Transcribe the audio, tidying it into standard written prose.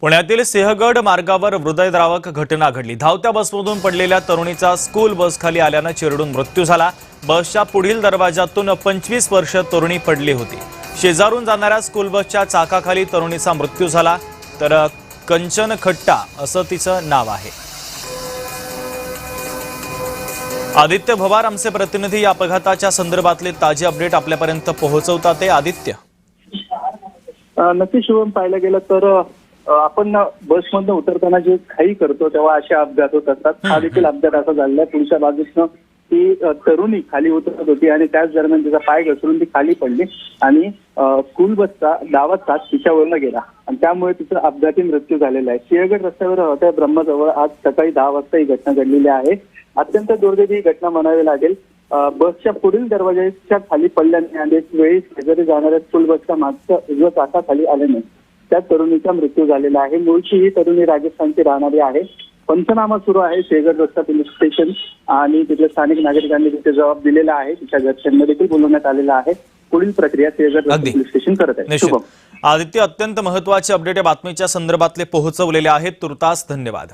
पुण्यातील सिंहगड मार्गावर हृदयद्रावक घटना घडली। धावत्या बसमधून पडलेल्या तरुणीचा स्कूल बस खाली आल्याने चिरडून मृत्यू झाला। बसच्या पुढील दरवाजातून 25 वर्षीय तरुणी पडली होती। शेजारून जाणाऱ्या स्कूल बसच्या चाकाखाली तरुणीचा मृत्यू झाला, तर कंचन खट्टा असं तिचं नाव आहे। आदित्य भवार आमचे प्रतिनिधी या अपघाताच्या संदर्भातले ताजे अपडेट आपल्यापर्यंत पोहोचवतात। ते आदित्य, नक्की शिवम, पाहायला गेलं तर आपण बसमधून उतरताना जे घाई करतो तेव्हा असे अपघात होत असतात। हा देखील अपघात असा झालेला आहे। पुढच्या बाजूने ती तरुणी खाली उतरत होती आणि त्याच दरम्यान तिचा पाय घसरून ती खाली पडली आणि स्कूल बसचा डावा चाक तिच्यावरनं गेला आणि त्यामुळे तिचा अपघाती मृत्यू झालेला आहे। सिंहगड रस्त्यावर होत्या ब्रह्मजवळ आज सकाळी 10 वाजता ही घटना घडलेली आहे। अत्यंत दुर्दैवी ही घटना म्हणावी लागेल। बसच्या पुढील दरवाजाच्या खाली पडल्याने आणि वेळी शेजारी जाणाऱ्या स्कूल बसच्या मागच्या उजव्या चाकाखाली आल्याने त्या तरुणीचा मृत्यू झालेला आहे। मूळची ही तरुणी राजस्थानची राहणारी आहे। पंचनामा सुरू आहे। सिंहगड रस्ता पोलीस स्टेशन आणि तिथल्या स्थानिक नागरिकांनी तिथे जबाब दिलेला आहे। तिच्या घरच्यांना देखील बोलवण्यात आलेलं आहे। पुढील प्रक्रिया सिंहगड रस्ता पोलीस स्टेशन करत आहे। आदित्य, अत्यंत महत्त्वाचे अपडेट या बातमीच्या संदर्भातले पोहोचवलेले आहेत। तुर्तास धन्यवाद।